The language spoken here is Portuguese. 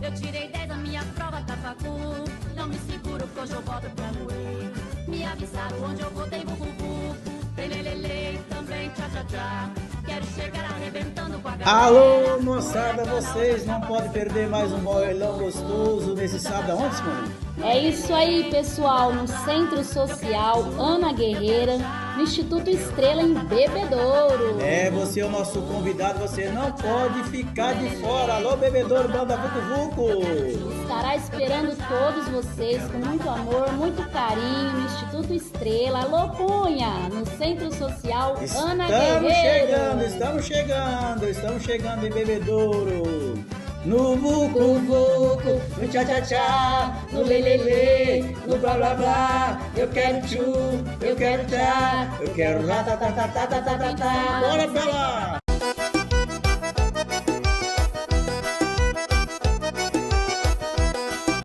Eu tirei 10 na minha prova da facu. Não me seguro, que hoje eu volto pra moer. Me avisaram onde eu vou, tem vucu. Tem lelele, também tchá-tchá-tchá. Quero chegar arrebentando com a galera. Alô, moçada, vocês não podem perder mais um bailão gostoso nesse sábado. Aonde, Simone? É isso aí, pessoal, no Centro Social Ana Guerreira, no Instituto Estrela em Bebedouro. É, você é o nosso convidado, você não pode ficar de fora. Alô, Bebedouro, banda Vucu Vucu. Estará esperando todos vocês com muito amor, muito carinho no Instituto Estrela. Alô, Cunha, no Centro Social Ana Guerreira. Estamos chegando em Bebedouro. No Vucu Vucu, no Tchá Tchá Tchá, no Lelele, no Blá Blá Blá. Eu quero tchu, eu quero tchá, eu quero rá tá tá tá tá tá tá tá. Bora pra lá!